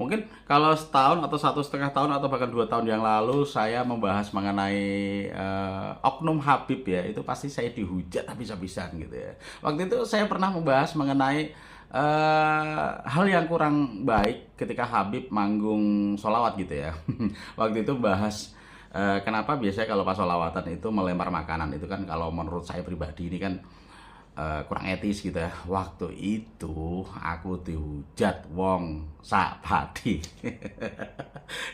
Mungkin kalau setahun atau 1,5 tahun atau bahkan 2 tahun yang lalu saya membahas mengenai oknum Habib ya, itu pasti saya dihujat habis-habisan gitu ya. Waktu itu saya pernah membahas mengenai hal yang kurang baik ketika Habib manggung sholawat gitu ya. Waktu itu bahas kenapa biasanya kalau pas sholawatan itu melempar makanan, itu kan kalau menurut saya pribadi ini kan kurang etis gitu ya. Waktu itu aku dihujat wong sapati.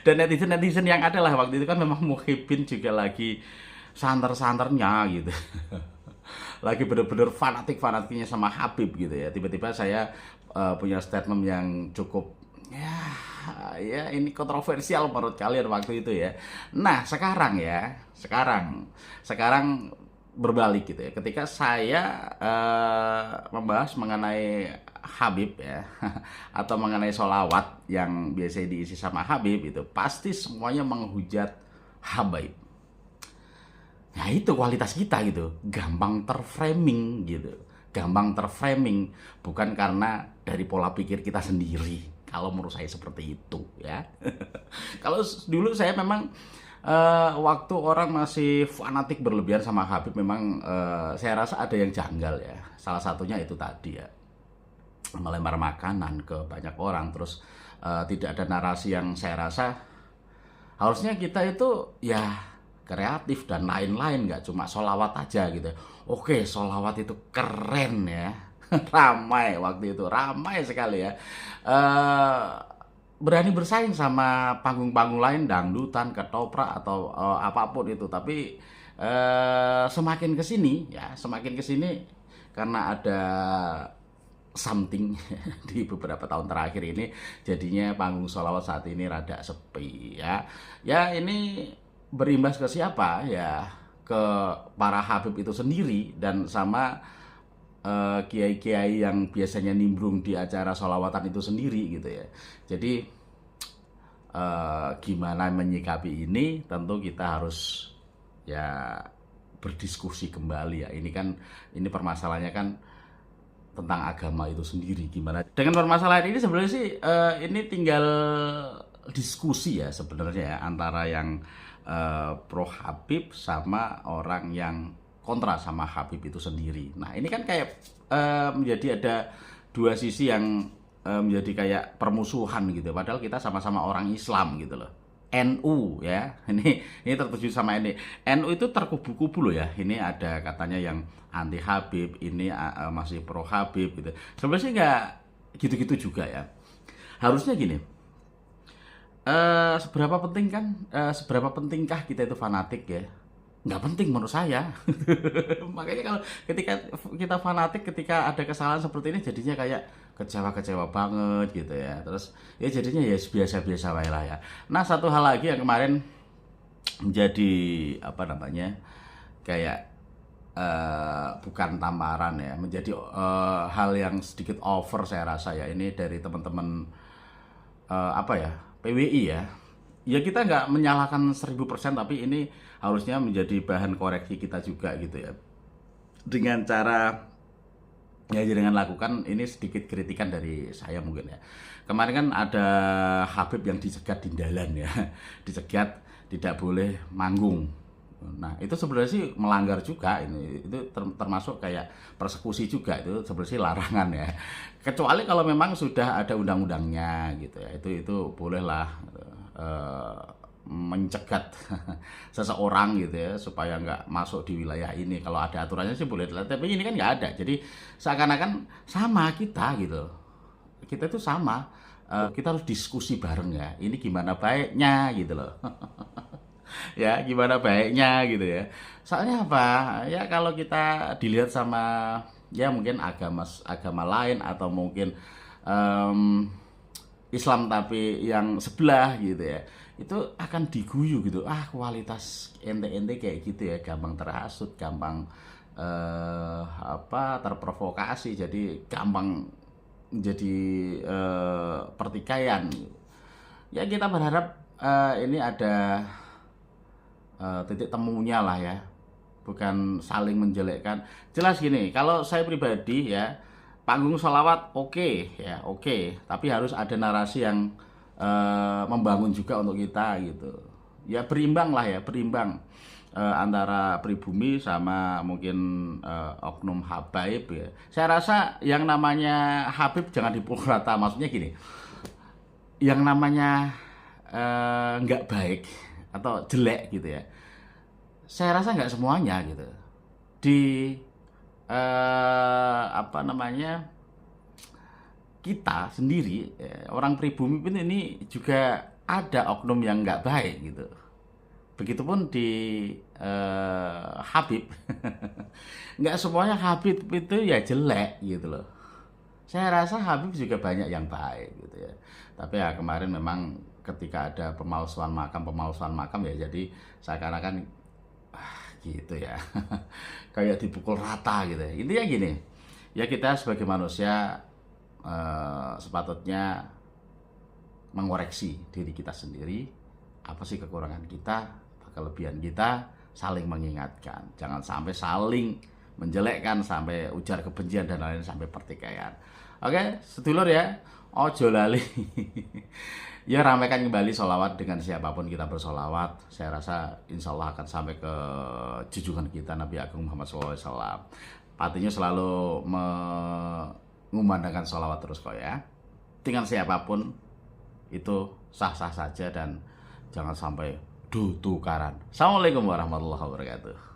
Dan netizen-netizen yang ada lah waktu itu kan memang Muhyiddin juga lagi santer-santernya gitu. Lagi bener-bener fanatik-fanatiknya sama Habib gitu ya. Tiba-tiba saya punya statement yang cukup ya ya ini kontroversial menurut kalian waktu itu ya. Nah, sekarang berbalik gitu ya. Ketika saya membahas mengenai Habib ya atau mengenai sholawat yang biasa diisi sama Habib, itu pasti semuanya menghujat Habib. Nah, itu kualitas kita gitu, gampang terframing gitu. Gampang terframing bukan karena dari pola pikir kita sendiri. Kalau menurut saya seperti itu ya. Kalau dulu saya memang waktu orang masih fanatik berlebihan sama Habib, memang saya rasa ada yang janggal ya. Salah satunya itu tadi ya, melempar makanan ke banyak orang, terus tidak ada narasi yang saya rasa harusnya kita itu ya kreatif dan lain-lain, nggak cuma sholawat aja gitu. Oke, sholawat itu keren ya. Ramai waktu itu, ramai sekali ya. Berani bersaing sama panggung-panggung lain, dangdutan, ketoprak atau apapun itu. Tapi semakin kesini karena ada something di beberapa tahun terakhir ini, jadinya panggung sholawat saat ini rada sepi ya. Ya ini berimbas ke siapa ya, ke para Habib itu sendiri dan sama kiai-kiai yang biasanya nimbrung di acara sholawatan itu sendiri gitu ya. Jadi gimana menyikapi ini, tentu kita harus ya berdiskusi kembali ya. Ini permasalahannya kan tentang agama itu sendiri. Gimana dengan permasalahan ini sebenarnya sih, ini tinggal diskusi ya sebenarnya ya, antara yang pro Habib sama orang yang kontra sama Habib itu sendiri. Nah, ini kan kayak menjadi ada dua sisi yang menjadi kayak permusuhan gitu. Padahal kita sama-sama orang Islam gitu loh. NU ya, ini tertuju sama ini. NU itu terkubu-kubu loh ya. Ini ada katanya yang anti Habib, ini masih pro Habib gitu. Sebenarnya sih nggak gitu-gitu juga ya. Harusnya gini, seberapa pentingkah kita itu fanatik ya? Nggak penting menurut saya. Makanya kalau ketika kita fanatik, ketika ada kesalahan seperti ini, jadinya kayak kecewa-kecewa banget gitu ya. Terus ya jadinya ya biasa-biasa wae lah ya. Nah, satu hal lagi yang kemarin menjadi apa namanya, kayak bukan tamparan ya, menjadi hal yang sedikit over saya rasa ya, ini dari teman-teman apa ya, PWI ya. Ya kita nggak menyalahkan 1000%, tapi ini harusnya menjadi bahan koreksi kita juga gitu ya. Dengan cara ya dengan lakukan ini, sedikit kritikan dari saya mungkin ya. Kemarin kan ada Habib yang dicegat di jalan ya. Dicegat tidak boleh manggung. Nah, itu sebenarnya sih melanggar juga ini. Itu termasuk kayak persekusi juga, itu sebenarnya sih larangan ya. Kecuali kalau memang sudah ada undang-undangnya gitu ya. Itu bolehlah mencegat seseorang gitu ya, supaya nggak masuk di wilayah ini. Kalau ada aturannya sih boleh, tapi ini kan nggak ada. Jadi seakan-akan sama kita gitu. Kita itu sama. Kita harus diskusi bareng ya. Ini gimana baiknya gitu loh. Ya gimana baiknya gitu ya. Soalnya apa ya, kalau kita dilihat sama ya mungkin agama lain atau mungkin Islam tapi yang sebelah gitu ya, itu akan diguyu gitu. Kualitas ente-ente kayak gitu ya, gampang terhasut, gampang terprovokasi, jadi gampang menjadi pertikaian. Ya kita berharap ini ada titik temunya lah ya, bukan saling menjelekkan. Jelas gini, kalau saya pribadi ya, panggung sholawat oke ya, oke, tapi harus ada narasi yang membangun juga untuk kita gitu. Ya berimbang lah ya, berimbang antara pribumi sama mungkin oknum habaib ya. Saya rasa yang namanya Habib jangan dipukul rata. Maksudnya gini, yang namanya nggak baik atau jelek gitu ya, saya rasa nggak semuanya gitu. Di apa namanya, kita sendiri orang pribumi pun ini juga ada oknum yang nggak baik gitu. Begitupun di Habib, nggak semuanya Habib itu ya jelek gitu loh. Saya rasa Habib juga banyak yang baik gitu ya. Tapi ya kemarin memang ketika ada pemalsuan makam ya, jadi seakan-akan gitu ya. Kayak dipukul rata gitu ya. Intinya gini, ya kita sebagai manusia sepatutnya mengoreksi diri kita sendiri. Apa sih kekurangan kita, kelebihan kita, saling mengingatkan. Jangan sampai saling menjelekkan sampai ujar kebencian dan lain-lain sampai pertikaian. Oke, sedulur ya, ojo lali. Ya ramaikan kembali sholawat dengan siapapun kita bersolawat. Saya rasa insya Allah akan sampai ke junjungan kita Nabi Agung Muhammad SAW. Patinya selalu mengumandangkan sholawat terus kok ya. Dengan siapapun itu sah-sah saja dan jangan sampai tukaran. Assalamualaikum warahmatullahi wabarakatuh.